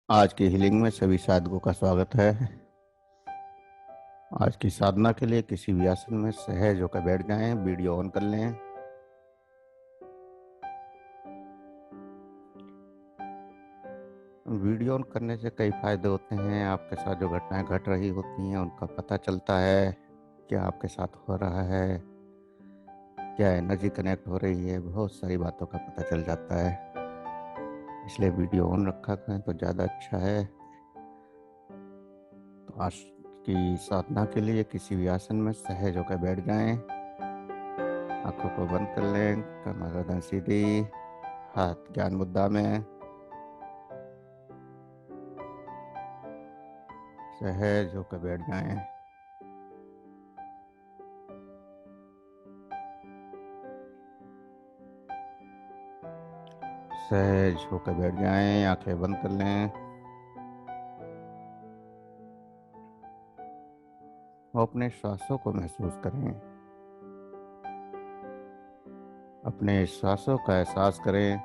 आज की हीलिंग में सभी साधकों का स्वागत है। आज की साधना के लिए किसी भी आसन में सहज होकर बैठ जाएं। वीडियो ऑन कर लें। वीडियो ऑन करने से कई फायदे होते हैं। आपके साथ जो घटनाएं घट रही होती हैं उनका पता चलता है। क्या आपके साथ हो रहा है, क्या एनर्जी कनेक्ट हो रही है, बहुत सारी बातों का पता चल जाता है। इसलिए वीडियो ऑन रखा करें तो ज़्यादा अच्छा है। तो आज की साधना के लिए किसी भी आसन में सहज होकर बैठ जाएं। आंखों को बंद कर लें, कमर गर्दन सीधी, हाथ ज्ञान मुद्रा में। सहज होकर बैठ जाएं। सहज होकर बैठ जाएं, आंखें बंद कर लें। और अपने श्वासों को महसूस करें। अपने श्वासों का एहसास करें।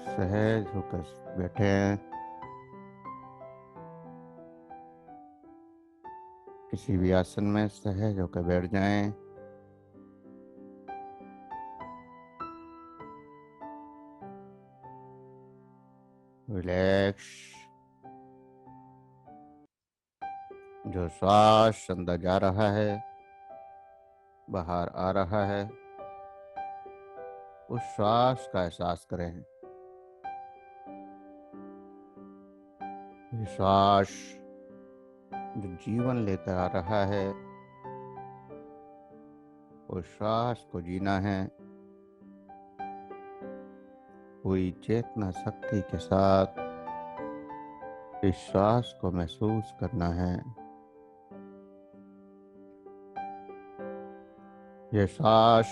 सहज होकर बैठे हैं। किसी भी आसन में सहज होकर बैठ जाएं। रिलैक्स। जो श्वास अंदर जा रहा है, बाहर आ रहा है, उस श्वास का एहसास करें। ये श्वास जो जीवन लेकर आ रहा है, उस श्वास को जीना है। पूरी चेतना शक्ति के साथ इस श्वास को महसूस करना है। यह श्वास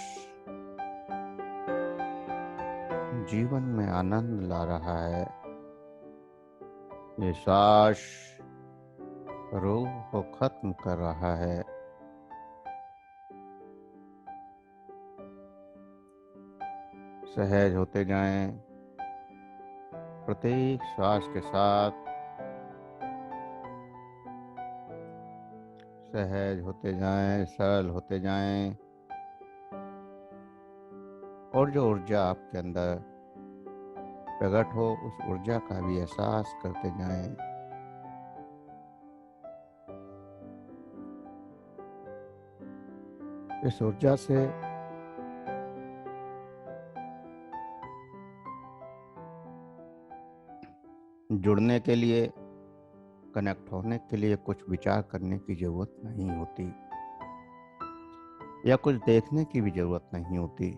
जीवन में आनंद ला रहा है। ये श्वास रोग को खत्म कर रहा है। सहज होते जाएं। प्रत्येक श्वास के साथ सहज होते जाएं, सरल होते जाएं। और जो ऊर्जा आपके अंदर प्रकट हो, उस ऊर्जा का भी एहसास करते जाएं। इस ऊर्जा से जुड़ने के लिए, कनेक्ट होने के लिए कुछ विचार करने की जरूरत नहीं होती, या कुछ देखने की भी जरूरत नहीं होती।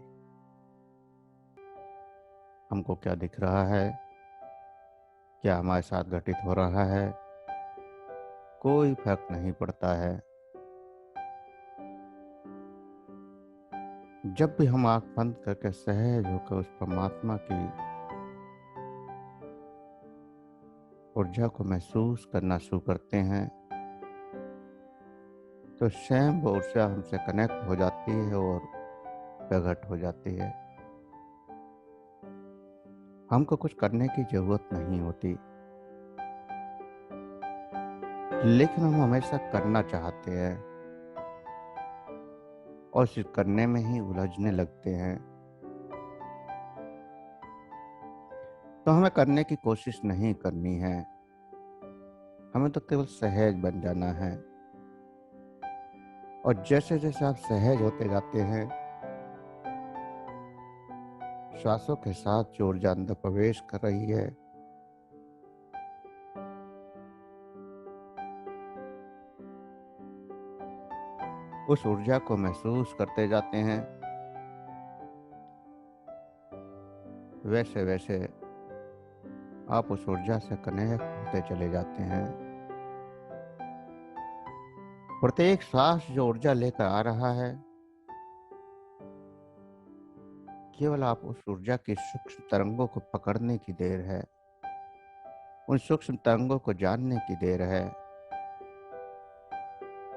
हमको क्या दिख रहा है, क्या हमारे साथ घटित हो रहा है, कोई फर्क नहीं पड़ता है। जब भी हम आंख बंद करके सहज होकर उस परमात्मा की ऊर्जा को महसूस करना शुरू करते हैं, तो स्वयं वो ऊर्जा हमसे कनेक्ट हो जाती है और प्रकट हो जाती है। हमको कुछ करने की जरूरत नहीं होती, लेकिन हम हमेशा करना चाहते हैं और सिर्फ करने में ही उलझने लगते हैं। तो हमें करने की कोशिश नहीं करनी है, हमें तो केवल सहज बन जाना है। और जैसे जैसे आप सहज होते जाते हैं, श्वासों के साथ जो ऊर्जा अंदर प्रवेश कर रही है, उस ऊर्जा को महसूस करते जाते हैं। वैसे वैसे आप उस ऊर्जा से कनेक्ट होते चले जाते हैं। प्रत्येक श्वास जो ऊर्जा लेकर आ रहा है, केवल आप उस ऊर्जा की सूक्ष्म तरंगों को पकड़ने की देर है, उन सूक्ष्म तरंगों को जानने की देर है।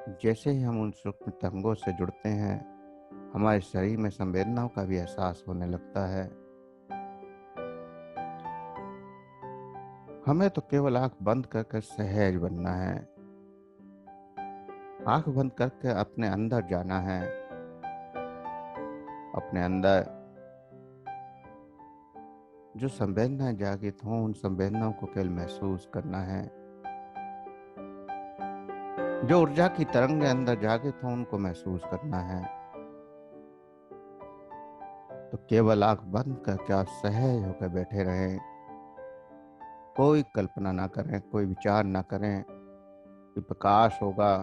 जैसे ही हम उन सूक्ष्म तरंगों से जुड़ते हैं, हमारे शरीर में संवेदनाओं का भी एहसास होने लगता है। हमें तो केवल आंख बंद करके सहज बनना है। आंख बंद करके अपने अंदर जाना है। अपने अंदर जो संवेदनाएं जागृत हों, उन संवेदनाओं को केवल महसूस करना है। जो ऊर्जा की तरंगें अंदर जागृत हों, उनको महसूस करना है। तो केवल आंख बंद करके आप सहज होकर बैठे रहें। कोई कल्पना ना करें, कोई विचार ना करें कि प्रकाश होगा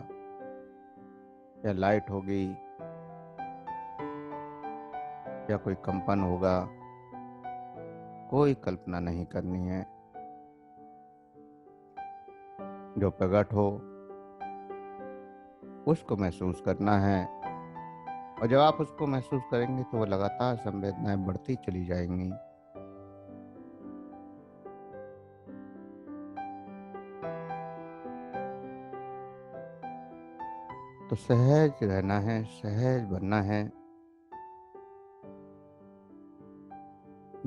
या लाइट होगी या कोई कंपन होगा। कोई कल्पना नहीं करनी है। जो प्रकट हो उसको महसूस करना है। और जब आप उसको महसूस करेंगे तो वो लगातार संवेदनाएं बढ़ती चली जाएंगी। तो सहज रहना है, सहज बनना है।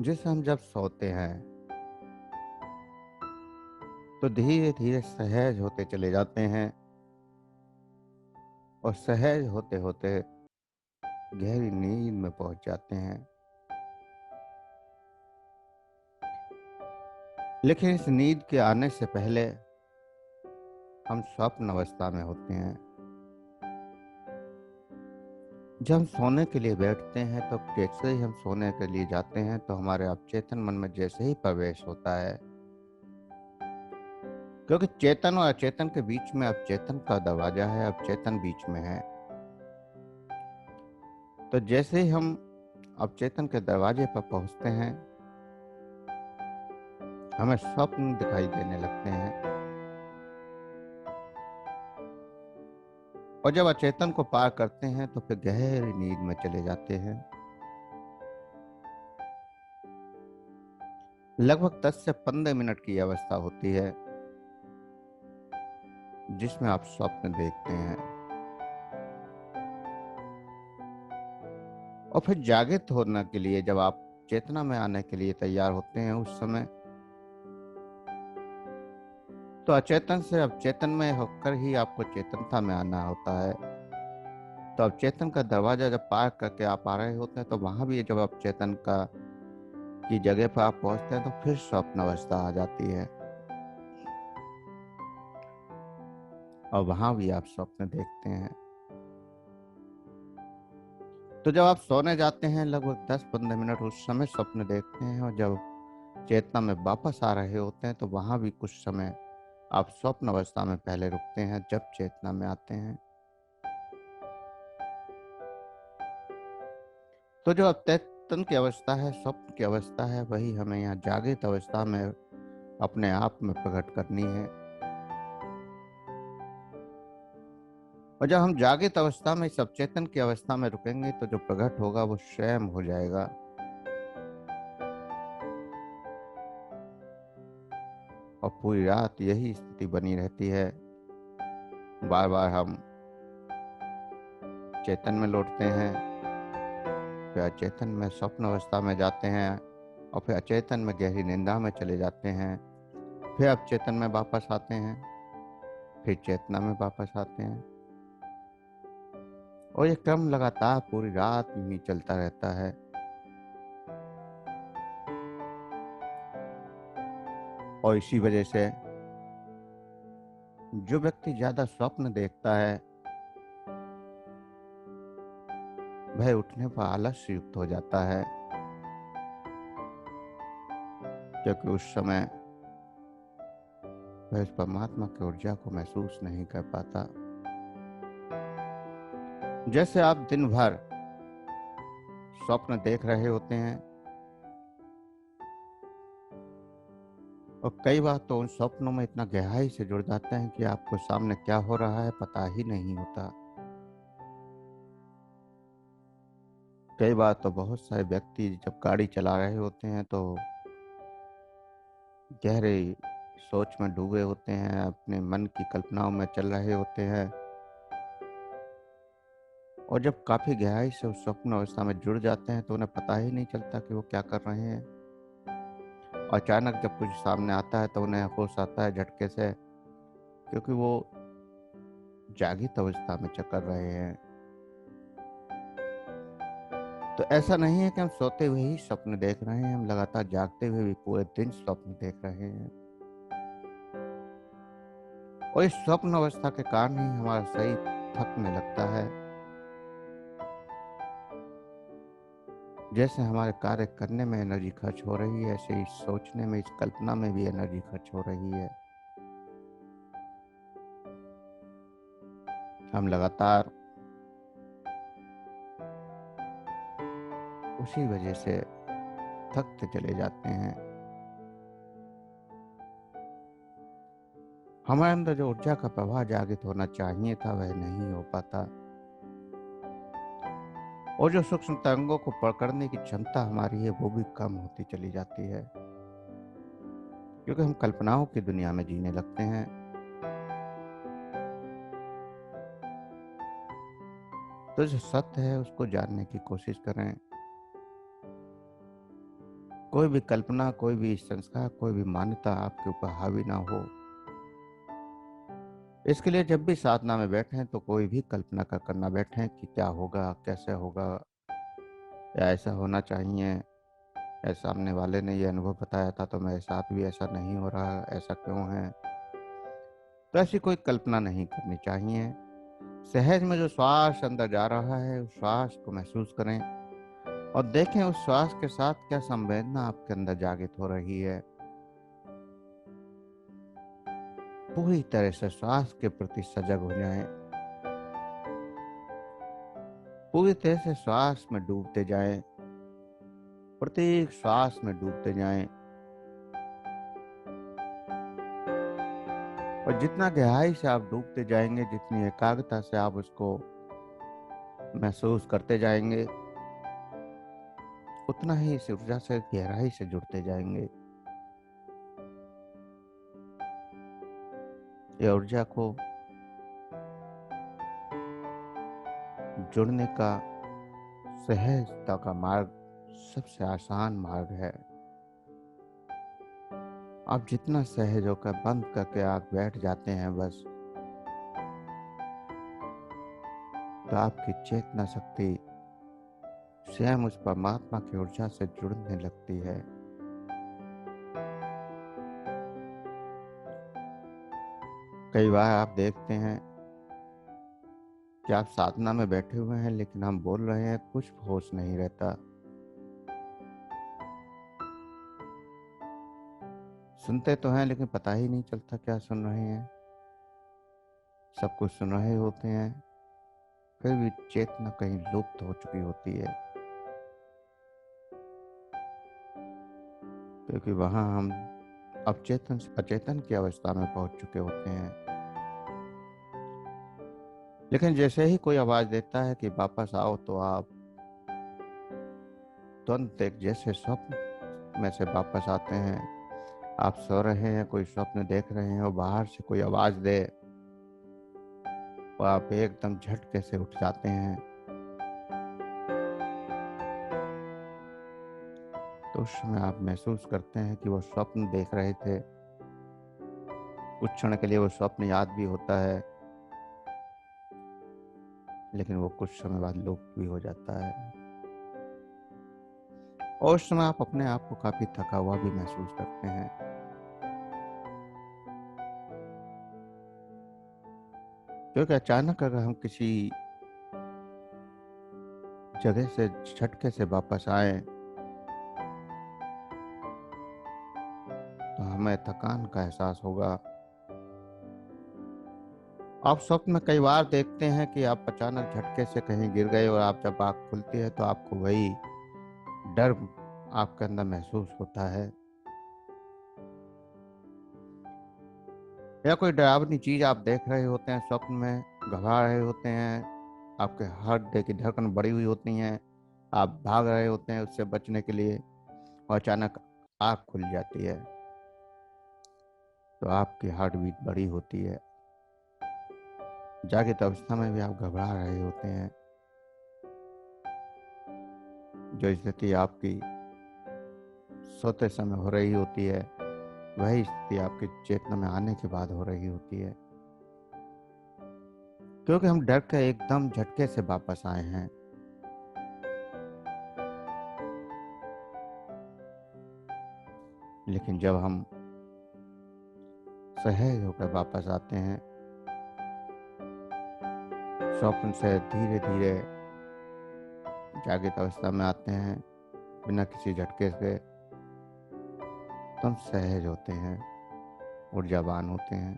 जैसे हम जब सोते हैं तो धीरे धीरे सहज होते चले जाते हैं, और सहज होते होते गहरी नींद में पहुंच जाते हैं। लेकिन इस नींद के आने से पहले हम स्वप्न अवस्था में होते हैं। जब हम सोने के लिए बैठते हैं तो जैसे ही हम सोने के लिए जाते हैं तो हमारे अवचेतन मन में जैसे ही प्रवेश होता है, क्योंकि चेतन और अचेतन के बीच में अवचेतन का दरवाजा है, अवचेतन बीच में है। तो जैसे ही हम अवचेतन के दरवाजे पर पहुंचते हैं, हमें स्वप्न दिखाई देने लगते हैं। और जब अचेतन को पार करते हैं तो फिर गहरी नींद में चले जाते हैं। लगभग 10 से 15 मिनट की अवस्था होती है जिसमें आप स्वप्न देखते हैं। और फिर जागृत होने के लिए जब आप चेतना में आने के लिए तैयार होते हैं, उस समय तो अचेतन से अवचेतन में होकर ही आपको चेतनता में आना होता है। तो अवचेतन का दरवाजा जब पार करके आप आ रहे होते हैं तो वहां भी जब अवचेतन का की जगह पर आप पहुंचते हैं तो फिर स्वप्न अवस्था आ जाती है, और वहां भी आप स्वप्न देखते हैं। तो जब आप सोने जाते हैं लगभग 10-15 मिनट उस समय स्वप्न देखते हैं, और जब चेतना में वापस आ रहे होते हैं तो वहां भी कुछ समय आप स्वप्न अवस्था में पहले रुकते हैं, जब चेतना में आते हैं। तो जो अवचेतन की अवस्था है, स्वप्न की अवस्था है, वही हमें यहाँ जागृत अवस्था में अपने आप में प्रकट करनी है। और जब हम जागृत अवस्था में इस अवचेतन की अवस्था में रुकेंगे तो जो प्रकट होगा वो स्वयं हो जाएगा। और पूरी रात यही स्थिति बनी रहती है। बार बार हम चेतन में लौटते हैं, फिर अचेतन में स्वप्न अवस्था में जाते हैं, और फिर अचेतन में गहरी निंदा में चले जाते हैं, फिर अवचेतन में वापस आते हैं, फिर चेतना में वापस आते हैं। और ये क्रम लगातार पूरी रात ही चलता रहता है। और इसी वजह से जो व्यक्ति ज्यादा स्वप्न देखता है वह उठने पर आलस्य युक्त हो जाता है, क्योंकि उस समय वह उस परमात्मा की ऊर्जा को महसूस नहीं कर पाता। जैसे आप दिन भर स्वप्न देख रहे होते हैं, और कई बार तो उन स्वप्नों में इतना गहराई से जुड़ जाते हैं कि आपको सामने क्या हो रहा है पता ही नहीं होता। कई बार तो बहुत सारे व्यक्ति जब गाड़ी चला रहे होते हैं तो गहरे सोच में डूबे होते हैं, अपने मन की कल्पनाओं में चल रहे होते हैं, और जब काफ़ी गहराई से उस स्वप्न अवस्था में जुड़ जाते हैं तो उन्हें पता ही नहीं चलता कि वो क्या कर रहे हैं। और अचानक जब कुछ सामने आता है तो उन्हें होश आता है झटके से, क्योंकि वो जागृत अवस्था में चकर रहे हैं। तो ऐसा नहीं है कि हम सोते हुए ही स्वप्न देख रहे हैं, हम लगातार जागते हुए भी पूरे दिन स्वप्न देख रहे हैं। और इस स्वप्न अवस्था के कारण ही हमारा शरीर थकने लगता है। जैसे हमारे कार्य करने में एनर्जी खर्च हो रही है, ऐसे ही सोचने में, इस कल्पना में भी एनर्जी खर्च हो रही है। हम लगातार उसी वजह से थकते चले जाते हैं। हमारे अंदर जो ऊर्जा का प्रवाह जागृत होना चाहिए था वह नहीं हो पाता। और जो सूक्ष्म तरंगों को पकड़ने की क्षमता हमारी है वो भी कम होती चली जाती है, क्योंकि हम कल्पनाओं की दुनिया में जीने लगते हैं। तो जो सत्य है उसको जानने की कोशिश करें। कोई भी कल्पना, कोई भी संस्कार, कोई भी मान्यता आपके ऊपर हावी ना हो। इसके लिए जब भी साधना में बैठें तो कोई भी कल्पना करना बैठें कि क्या होगा, कैसे होगा, या ऐसा होना चाहिए, या सामने वाले ने ये अनुभव बताया था तो मेरे साथ भी ऐसा नहीं हो रहा, ऐसा क्यों है। तो ऐसी कोई कल्पना नहीं करनी चाहिए। सहज में जो श्वास अंदर जा रहा है उस श्वास को महसूस करें और देखें उस श्वास के साथ क्या संवेदना आपके अंदर जागृत हो रही है। पूरी तरह से श्वास के प्रति सजग हो जाएं। पूरी तरह से श्वास में डूबते जाएं। प्रत्येक श्वास में डूबते जाएं। और जितना गहराई से आप डूबते जाएंगे, जितनी एकाग्रता से आप उसको महसूस करते जाएंगे, उतना ही इस ऊर्जा से गहराई से जुड़ते जाएंगे। ये ऊर्जा को जुड़ने का सहजता का मार्ग सबसे आसान मार्ग है। आप जितना सहज होकर बंद करके आप बैठ जाते हैं बस, तो आपकी चेतना शक्ति स्वयं उस परमात्मा की ऊर्जा से जुड़ने लगती है। कई बार आप देखते हैं कि आप साधना में बैठे हुए हैं लेकिन हम बोल रहे हैं, कुछ होश नहीं रहता। सुनते तो हैं लेकिन पता ही नहीं चलता क्या सुन रहे हैं। सब कुछ सुन रहे होते हैं, फिर भी चेतना कहीं लुप्त हो चुकी होती है, क्योंकि वहां हम अवचेतन से अचेतन की अवस्था में पहुंच चुके होते हैं। लेकिन जैसे ही कोई आवाज देता है कि वापस आओ, तो आप तुरंत एक जैसे स्वप्न में से वापस आते हैं। आप सो रहे हैं, कोई स्वप्न देख रहे हैं और बाहर से कोई आवाज दे और आप एकदम झटके से उठ जाते हैं। तो उस समय आप महसूस करते हैं कि वो स्वप्न देख रहे थे। कुछ क्षण के लिए वो स्वप्न याद भी होता है, लेकिन वो कुछ समय बाद लुप्त भी हो जाता है। और उस समय आप अपने आप को काफी थका हुआ भी महसूस करते हैं, क्योंकि अचानक अगर हम किसी जगह से झटके से वापस आए तो हमें थकान का एहसास होगा। आप स्वप्न में कई बार देखते हैं कि आप अचानक झटके से कहीं गिर गए और आप जब आँख खुलती है तो आपको वही डर आपके अंदर महसूस होता है, या कोई डरावनी चीज आप देख रहे होते हैं स्वप्न में, घबरा रहे होते हैं, आपके हार्ट की धड़कन बढ़ी हुई होती है, आप भाग रहे होते हैं उससे बचने के लिए, और अचानक आँख खुल जाती है तो आपकी हार्ट बीट बढ़ी होती है। जागृत अवस्था में भी आप घबरा रहे होते हैं, जो स्थिति आपकी सोते समय हो रही होती है, वही स्थिति आपकी चेतना में आने के बाद हो रही होती है, क्योंकि हम डर के एकदम झटके से वापस आए हैं। लेकिन जब हम सहज होकर वापस आते हैं, स्वप्न से धीरे धीरे जागृत अवस्था में आते हैं, बिना किसी झटके से, तो हम सहज होते हैं, ऊर्जावान होते हैं।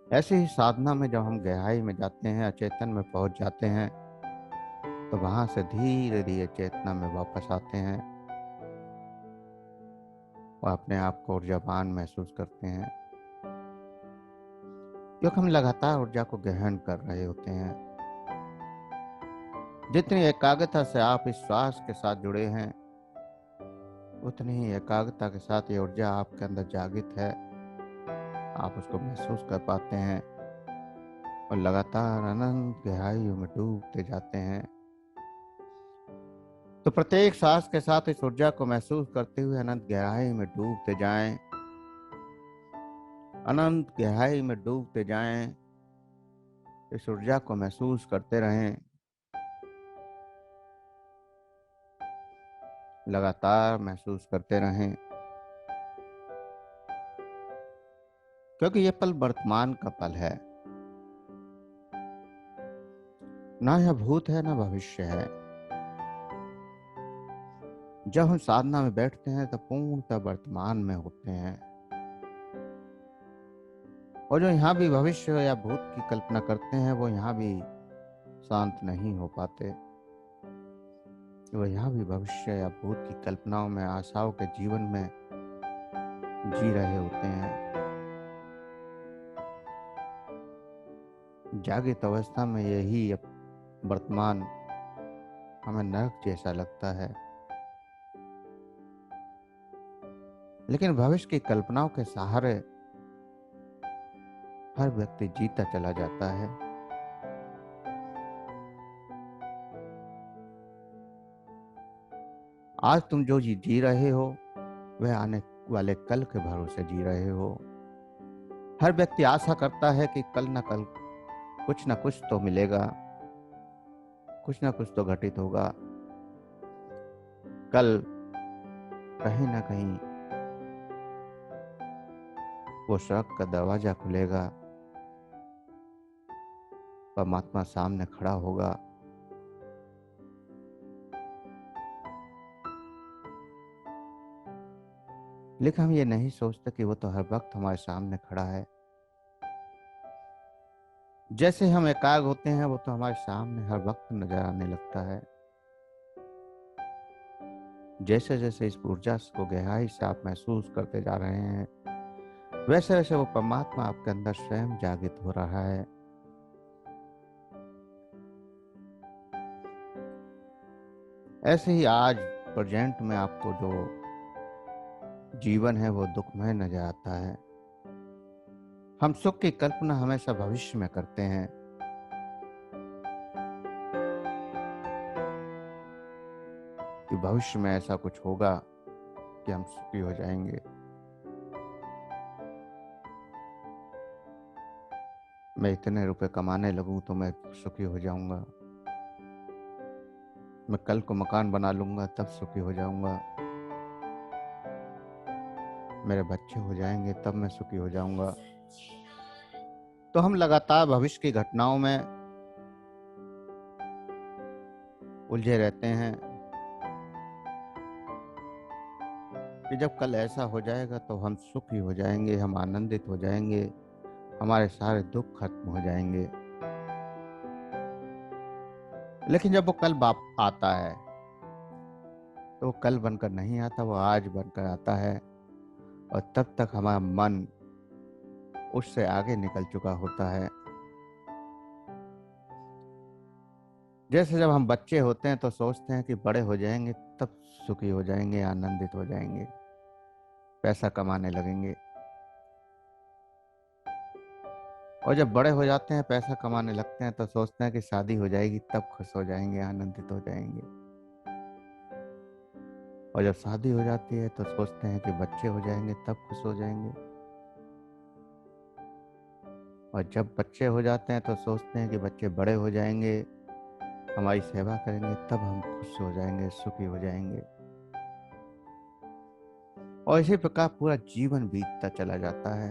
ऐसे ही साधना में जब हम गहराई में जाते हैं, अचेतन में पहुंच जाते हैं, तो वहां से धीरे धीरे चेतना में वापस आते हैं और अपने आप को ऊर्जावान महसूस करते हैं, क्योंकि हम लगातार ऊर्जा को ग्रहण कर रहे होते हैं। जितनी एकाग्रता से आप इस श्वास के साथ जुड़े हैं, उतनी ही एकाग्रता के साथ ये ऊर्जा आपके अंदर जागृत है, आप उसको महसूस कर पाते हैं और लगातार अनंत गहराइयों में डूबते जाते हैं। तो प्रत्येक सांस के साथ इस ऊर्जा को महसूस करते हुए अनंत गहराई में डूबते जाएं, अनंत गहराई में डूबते जाएं, इस ऊर्जा को महसूस करते रहें, लगातार महसूस करते रहें, क्योंकि ये पल वर्तमान का पल है, ना यह भूत है ना भविष्य है। जब हम साधना में बैठते हैं तो पूर्णतः वर्तमान में होते हैं, और जो यहाँ भी भविष्य या भूत की कल्पना करते हैं, वो यहाँ भी शांत नहीं हो पाते। वो यहाँ भी भविष्य या भूत की कल्पनाओं में, आशाओं के जीवन में जी रहे होते हैं। जागृत अवस्था में यही वर्तमान हमें नरक जैसा लगता है, लेकिन भविष्य की कल्पनाओं के सहारे हर व्यक्ति जीता चला जाता है। आज तुम जो जी रहे हो, वह आने वाले कल के भरोसे जी रहे हो। हर व्यक्ति आशा करता है कि कल न कल कुछ न कुछ तो मिलेगा, कुछ न कुछ तो घटित होगा, कल कहीं ना कहीं वो स्वर्ग का दरवाजा खुलेगा, परमात्मा सामने खड़ा होगा। लेकिन हम ये नहीं सोचते कि वो तो हर वक्त हमारे सामने खड़ा है। जैसे हम एकाग्र होते हैं, वो तो हमारे सामने हर वक्त नजर आने लगता है। जैसे जैसे इस ऊर्जा को गहराई से आप महसूस करते जा रहे हैं, वैसे वैसे वो परमात्मा आपके अंदर स्वयं जागृत हो रहा है। ऐसे ही आज प्रेजेंट में आपको जो जीवन है वो दुखमय नजर आता है। हम सुख की कल्पना हमेशा भविष्य में करते हैं, कि भविष्य में ऐसा कुछ होगा कि हम सुखी हो जाएंगे। मैं इतने रुपए कमाने लगूं तो मैं सुखी हो जाऊंगा, मैं कल को मकान बना लूंगा तब सुखी हो जाऊंगा, मेरे बच्चे हो जाएंगे तब मैं सुखी हो जाऊंगा। तो हम लगातार भविष्य की घटनाओं में उलझे रहते हैं कि जब कल ऐसा हो जाएगा तो हम सुखी हो जाएंगे, हम आनंदित हो जाएंगे, हमारे सारे दुख खत्म हो जाएंगे। लेकिन जब वो कल बाप आता है, तो वो कल बनकर नहीं आता, वो आज बनकर आता है, और तब तक हमारा मन उससे आगे निकल चुका होता है। जैसे जब हम बच्चे होते हैं तो सोचते हैं कि बड़े हो जाएंगे तब सुखी हो जाएंगे, आनंदित हो जाएंगे, पैसा कमाने लगेंगे, और जब बड़े हो जाते हैं, पैसा कमाने लगते हैं, तो सोचते हैं कि शादी हो जाएगी तब खुश हो जाएंगे, आनंदित हो जाएंगे। और जब शादी हो जाती है तो सोचते हैं कि बच्चे हो जाएंगे तब खुश हो जाएंगे। और जब बच्चे हो जाते हैं तो सोचते हैं कि बच्चे बड़े हो जाएंगे, हमारी सेवा करेंगे, तब हम खुश हो जाएंगे, सुखी हो जाएंगे। और इसी प्रकार पूरा जीवन बीतता चला जाता है।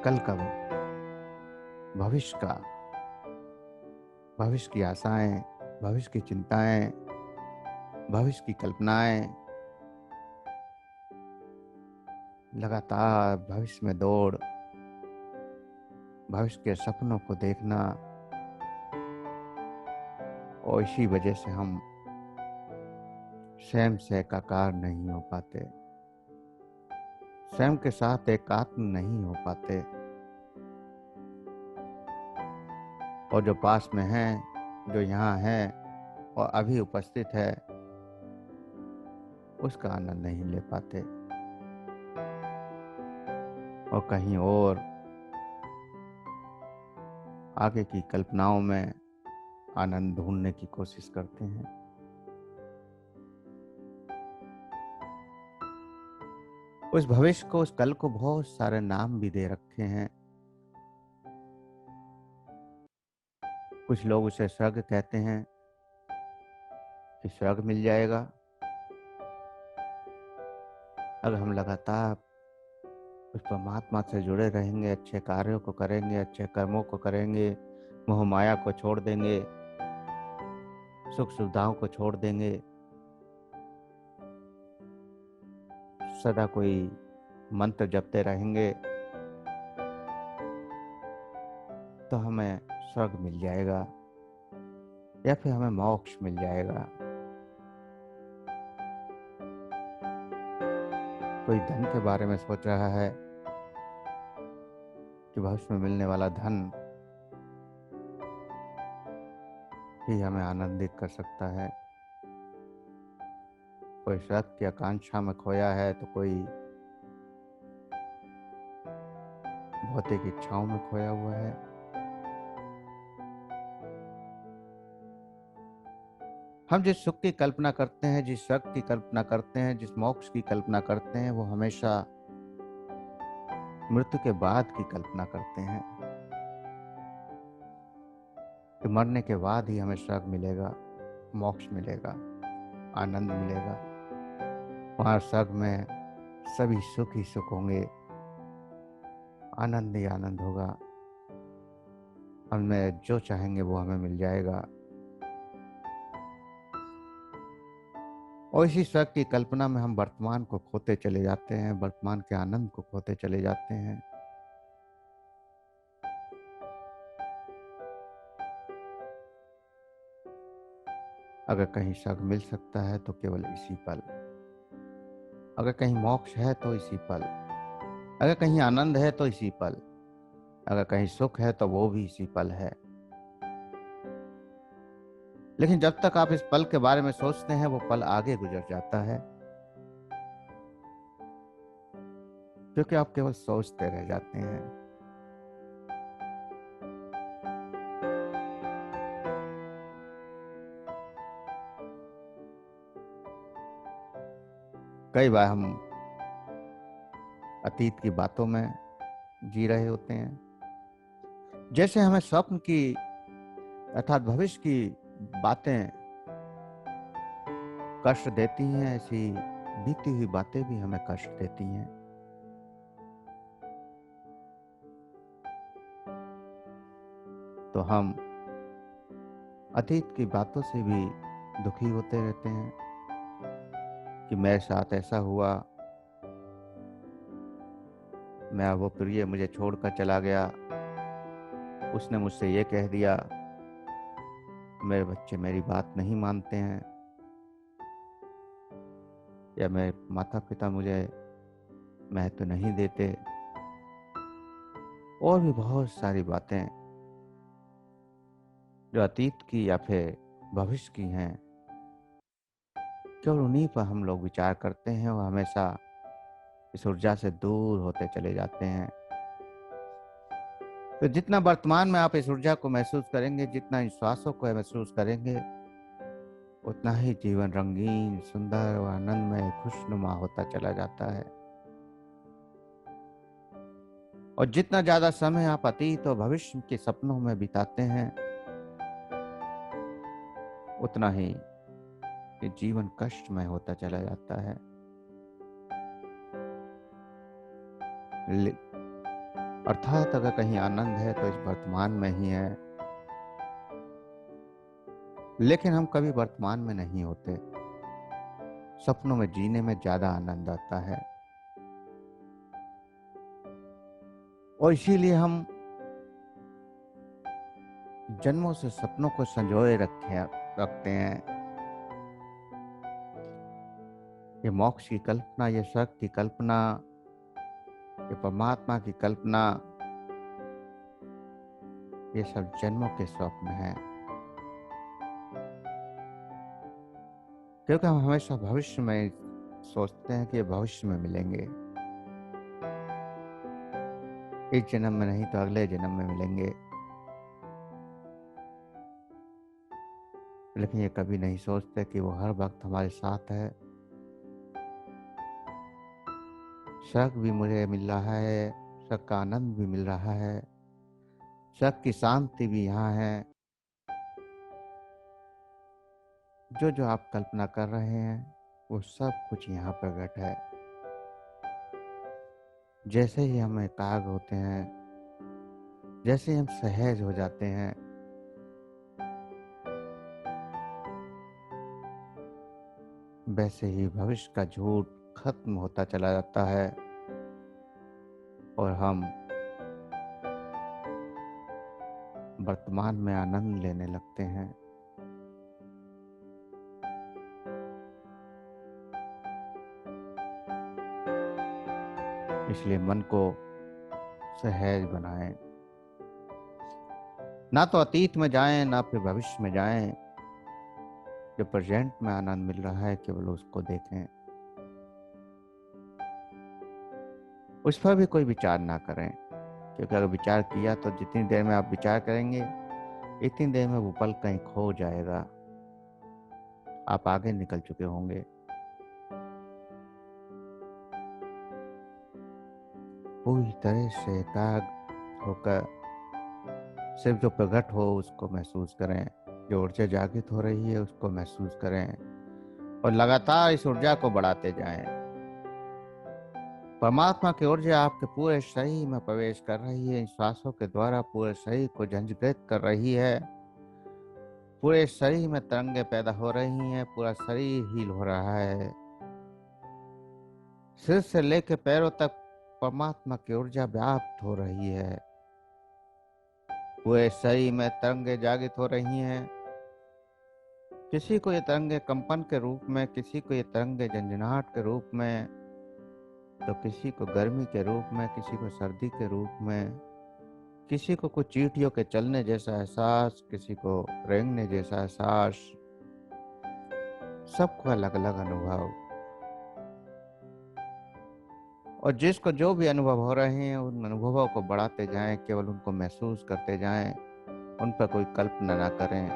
कल का भविष्य का, भविष्य की आशाएं, भविष्य की चिंताएं, भविष्य की कल्पनाएं, लगातार भविष्य में दौड़, भविष्य के सपनों को देखना। और इसी वजह से हम स्वयं से एकाकार नहीं हो पाते, स्वयं के साथ एकात्म नहीं हो पाते। और जो पास में है, जो यहाँ है और अभी उपस्थित है, उसका आनंद नहीं ले पाते और कहीं और आगे की कल्पनाओं में आनंद ढूंढने की कोशिश करते हैं। उस भविष्य को, उस कल को बहुत सारे नाम भी दे रखे हैं। कुछ लोग उसे स्वर्ग कहते हैं कि स्वर्ग मिल जाएगा अगर हम लगातार उस परमात्मा से जुड़े रहेंगे, अच्छे कार्यों को करेंगे, अच्छे कर्मों को करेंगे, मोह माया को छोड़ देंगे, सुख सुविधाओं को छोड़ देंगे, सदा कोई मंत्र जपते रहेंगे, तो हमें स्वर्ग मिल जाएगा या फिर हमें मोक्ष मिल जाएगा। कोई धन के बारे में सोच रहा है कि भविष्य में मिलने वाला धन ही हमें आनंदित कर सकता है। कोई स्वार्थ की आकांक्षा में खोया है, तो कोई भौतिक इच्छाओं में खोया हुआ है। हम जिस सुख की कल्पना करते हैं, जिस स्वर्ग की कल्पना करते हैं, जिस मोक्ष की कल्पना करते हैं, वो हमेशा मृत्यु के बाद की कल्पना करते हैं कि मरने के बाद ही हमें स्वर्ग मिलेगा, मोक्ष मिलेगा, आनंद मिलेगा। वहां स्वर्ग में सभी सुख ही सुख होंगे, आनंद ही आनंद होगा, हमें जो चाहेंगे वो हमें मिल जाएगा। और इसी स्वर्ग की कल्पना में हम वर्तमान को खोते चले जाते हैं, वर्तमान के आनंद को खोते चले जाते हैं। अगर कहीं स्वर्ग मिल सकता है तो केवल इसी पल, अगर कहीं मोक्ष है तो इसी पल, अगर कहीं आनंद है तो इसी पल, अगर कहीं सुख है तो वो भी इसी पल है। लेकिन जब तक आप इस पल के बारे में सोचते हैं, वो पल आगे गुजर जाता है, क्योंकि आप केवल सोचते रह जाते हैं। कई बार हम अतीत की बातों में जी रहे होते हैं, जैसे हमें स्वप्न की अर्थात भविष्य की बातें कष्ट देती हैं, ऐसी बीती हुई बातें भी हमें कष्ट देती हैं। तो हम अतीत की बातों से भी दुखी होते रहते हैं कि मेरे साथ ऐसा हुआ, मैं वो प्रिय मुझे छोड़कर चला गया, उसने मुझसे ये कह दिया, मेरे बच्चे मेरी बात नहीं मानते हैं, या मेरे माता पिता मुझे महत्व नहीं देते। और भी बहुत सारी बातें जो अतीत की या फिर भविष्य की हैं, केवल उन्हीं पर हम लोग विचार करते हैं और हमेशा इस ऊर्जा से दूर होते चले जाते हैं। तो जितना वर्तमान में आप इस ऊर्जा को महसूस करेंगे, जितना इन श्वासों को महसूस करेंगे, उतना ही जीवन रंगीन, सुंदर और आनंदमय, खुशनुमा होता चला जाता है। और जितना ज्यादा समय आप अतीत और भविष्य के सपनों में बिताते हैं, उतना ही ये जीवन कष्टमय होता चला जाता है। अर्थात अगर कहीं आनंद है तो इस वर्तमान में ही है। लेकिन हम कभी वर्तमान में नहीं होते। सपनों में जीने में ज्यादा आनंद आता है, और इसीलिए हम जन्मों से सपनों को संजोए रखते हैं। ये मोक्ष की कल्पना, ये स्वर्ग की कल्पना, ये परमात्मा की कल्पना, ये सब जन्मों के स्वप्न हैं। क्योंकि हम हमेशा भविष्य में सोचते हैं कि भविष्य में मिलेंगे, इस जन्म में नहीं तो अगले जन्म में मिलेंगे। लेकिन ये कभी नहीं सोचते कि वो हर वक्त हमारे साथ है। स्वर्ग भी मुझे मिल रहा है, स्वर्ग का आनंद भी मिल रहा है, स्वर्ग की शांति भी यहाँ है। जो जो आप कल्पना कर रहे हैं वो सब कुछ यहाँ प्रकट है। जैसे ही हम एकाग्र होते हैं, जैसे ही हम सहज हो जाते हैं, वैसे ही भविष्य का झूठ खत्म होता चला जाता है और हम वर्तमान में आनंद लेने लगते हैं। इसलिए मन को सहज बनाएं। ना तो अतीत में जाएं, ना फिर भविष्य में जाएं। जो प्रेजेंट में आनंद मिल रहा है केवल उसको देखें, उस पर भी कोई विचार ना करें। क्योंकि अगर विचार किया तो जितनी देर में आप विचार करेंगे, इतनी देर में वो पल कहीं खो जाएगा, आप आगे निकल चुके होंगे। पूरी तरह से एकाग्र होकर सिर्फ जो प्रकट हो उसको महसूस करें, जो ऊर्जा जागृत हो रही है उसको महसूस करें और लगातार इस ऊर्जा को बढ़ाते जाएं। परमात्मा की ऊर्जा आपके पूरे शरीर में प्रवेश कर रही है, इन श्वासों के द्वारा पूरे शरीर को झंझकृत कर रही है। पूरे शरीर में तरंगे पैदा हो रही हैं, पूरा शरीर हील हो रहा है। सिर से लेकर पैरों तक परमात्मा की ऊर्जा व्याप्त हो रही है। पूरे शरीर में तरंगे जागृत हो रही हैं। किसी को ये तरंगे कंपन के रूप में, किसी को ये तरंगे झंझनाहट के रूप में, तो किसी को गर्मी के रूप में, किसी को सर्दी के रूप में, किसी को कुछ चींटियों के चलने जैसा एहसास, किसी को रेंगने जैसा एहसास। सबको अलग अलग अनुभव। और जिसको जो भी अनुभव हो रहे हैं उन अनुभवों को बढ़ाते जाएं, केवल उनको महसूस करते जाएं, उन पर कोई कल्पना ना करें।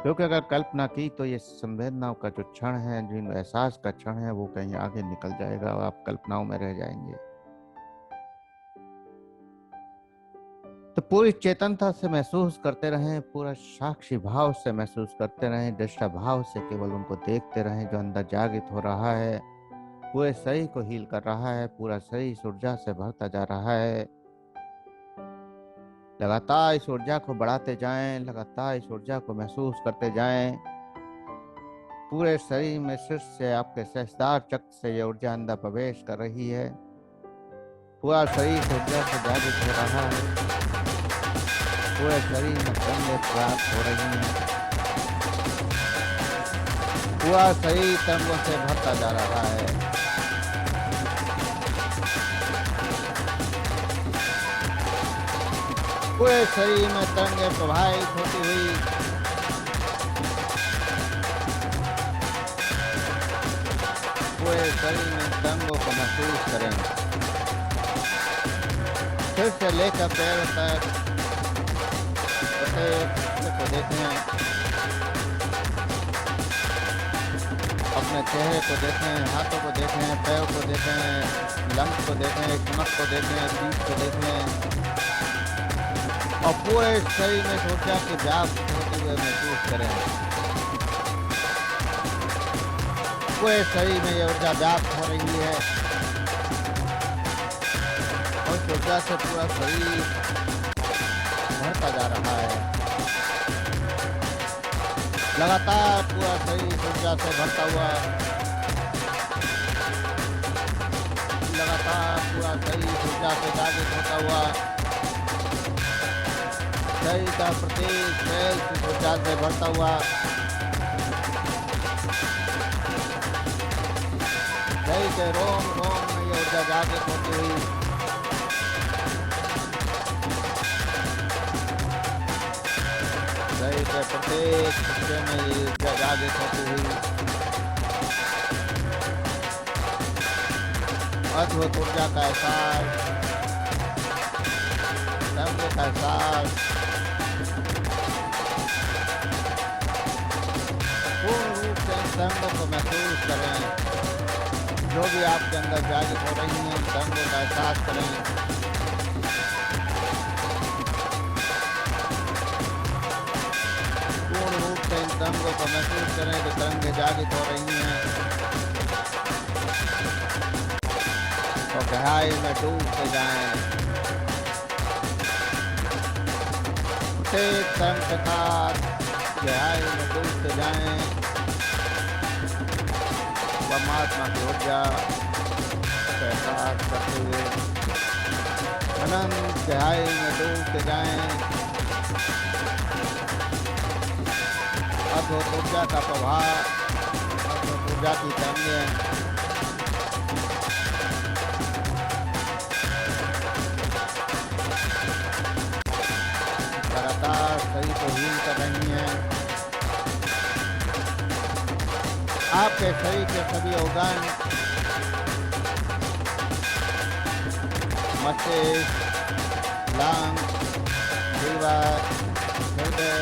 क्योंकि अगर कल्पना की तो ये संवेदनाओं का जो क्षण है, जो एहसास का क्षण है, वो कहीं आगे निकल जाएगा और आप कल्पनाओं में रह जाएंगे। तो पूरी चेतनता से महसूस करते रहें, पूरा साक्षी भाव से महसूस करते रहें, दृष्टा भाव से केवल उनको देखते रहें जो अंदर जागृत हो रहा है, पूरे शरीर को हील कर रहा है, पूरा शरीर इस ऊर्जा से भरता जा रहा है। लगातार इस ऊर्जा को बढ़ाते जाएं, लगातार इस ऊर्जा को महसूस करते जाएं। पूरे शरीर में सिर से आपके सहस्त्रार चक्र से ये ऊर्जा अंदर प्रवेश कर रही है। पूरा शरीर इस ऊर्जा से जागृत हो रहा है। पूरे शरीर में तरंगें प्राप्त हो रही हैं। पूरा शरीर तरंगों से भरता जा रहा है। पूरे शरीर में तरंगें प्रवाहित होती हुई पूरे पूरे शरीर में तरंगों को महसूस करें। सिर से लेकर पैर तक प्रत्येक हिस्से को देखें। अपने चेहरे को देखें, हाथों को देखें, पैरों को देखें, लंग्स को देखें, स्टमक को देखें, पीठ को देखें और पूरे शरीर में ऊर्जा की व्याप्त होते हुए महसूस करें। पूरे शरीर में ये ऊर्जा व्याप्त हो रही है और उस ऊर्जा से पूरा शरीर भरता जा रहा है। लगातार पूरा शरीर ऊर्जा से भरता हुआ, लगातार पूरा शरीर ऊर्जा से जागृत होता हुआ, शरीर का प्रत्येक सेल इस ऊर्जा से भरता हुआ, शरीर के रोम रोम में ये ऊर्जा जागृत होती हुई शरीर के प्रत्येक हिस्से में ये ऊर्जा जागृत होती हुई अद्भुत ऊर्जा का एहसास, तरंगों का एहसास, पूर्ण रूप से इन तरंगों को महसूस करें। जो भी आपके अंदर जागृत हो रही हैं, उन तरंगों का एहसास करें। पूर्ण रूप से इन तरंगों को महसूस करें जो तरंगें जागृत हो रही हैं और गहराई में डूबते जाएं। प्रत्येक तरंग के साथ गहराई में डूबते जाएं। परमात्मा की ऊर्जा का एहसास करते हुए अनंत गहराई में डूबते जाएं। अद्भुत ऊर्जा का प्रभाव, अद्भुत ऊर्जा की तरंगें लगातार शरीर को हील कर रही हैं। आपके शरीर के सभी organ, मस्तिष्क, लंग, लीवर, हृदय,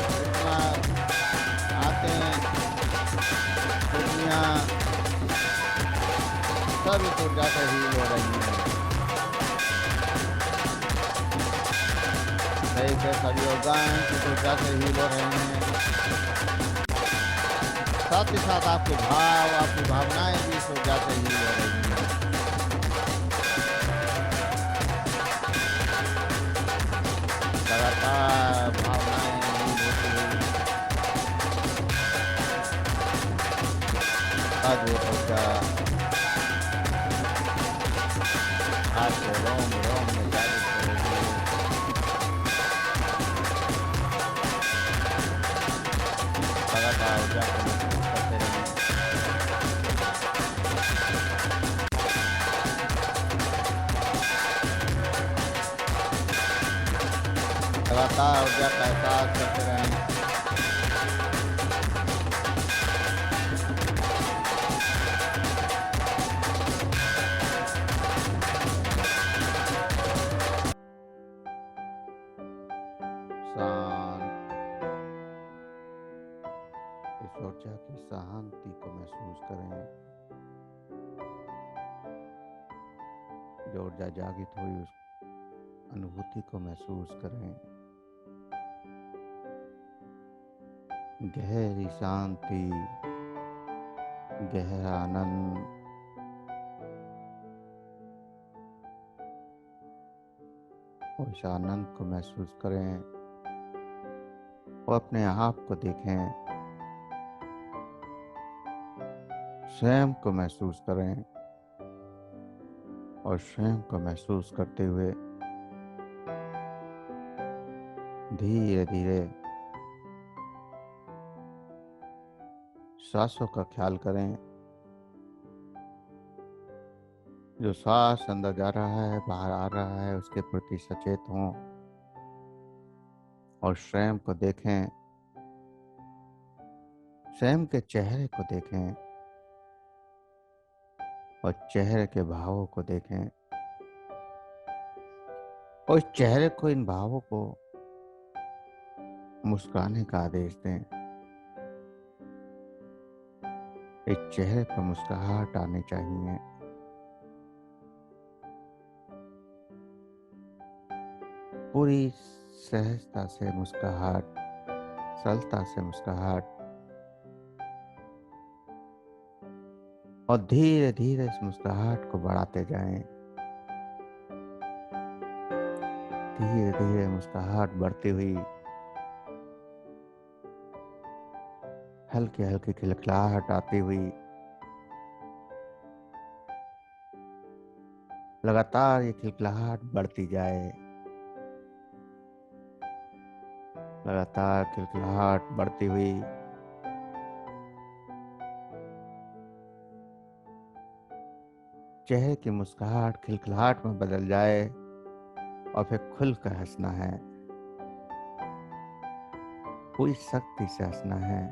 किस्मत, आंखें, किडनियां सब इस ऊर्जा से हील हो रही हैं। शरीर के सभी organ इस ऊर्जा से हील हो रहे हैं। साथ ही साथ आपके भाव, आपकी भावनाएं भी इस ऊर्जा से हील हो रही हैं। लगातार भावनाएं हील होती हुई अद्भुत ऊर्जा आपके रोम रोम में जागृत हो रही है। लगातार ऊर्जा को महसूस करते रहें। लगातार ऊर्जा का एहसास करते रहें। शांत, इस ऊर्जा की शांति को महसूस करें। जो ऊर्जा जागृत हुई उस अनुभूति को महसूस करें। गहरी शांति, गहरा आनंद, और इस आनंद को महसूस करें और अपने आप को देखें, स्वयं को महसूस करें और स्वयं को महसूस करते हुए धीरे धीरे सांसों का ख्याल करें। जो सांस अंदर जा रहा है, बाहर आ रहा है, उसके प्रति सचेत हों और स्वयं को देखें, स्वयं के चेहरे को देखें। और चेहरे के भावों को देखें और इस चेहरे को, इन भावों को मुस्कुराने का आदेश दें। इस चेहरे पर मुस्कुराहट आनी चाहिए। पूरी सहजता से मुस्कुराहट, सरलता से मुस्कुराहट, और धीरे धीरे इस मुस्कुराहट को बढ़ाते जाएं। धीरे धीरे मुस्कुराहट बढ़ती हुई हल्की हल्की खिलखिलाहट आती हुई लगातार ये खिलखिलाहट बढ़ती जाए। लगातार खिलखिलाहट बढ़ती हुई चेहरे की मुस्कुराहट खिलखिलाहट में बदल जाए और फिर खुलकर हंसना है। पूरी शक्ति से हंसना है।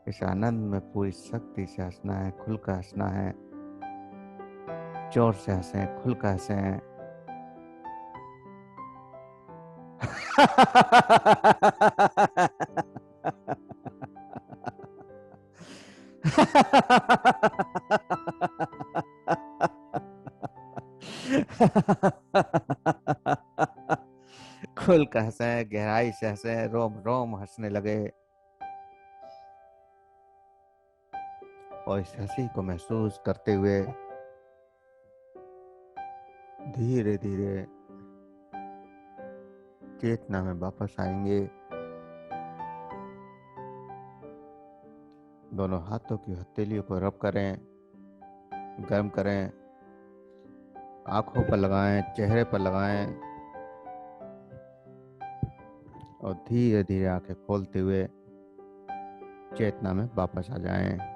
इस आनंद में पूरी शक्ति से हंसना है, खुलकर हंसना है। जोर से हंसें, खुलकर हंसें। खुलकर हंसें, गहराई से हंसें, रोम रोम हंसने लगे और इस हंसी को महसूस करते हुए धीरे धीरे चेतना में वापस आएंगे। दोनों हाथों की हथेलियों को रब करें, गर्म करें, आंखों पर लगाएं, चेहरे पर लगाएं और धीरे धीरे आंखें खोलते हुए चेतना में वापस आ जाएं।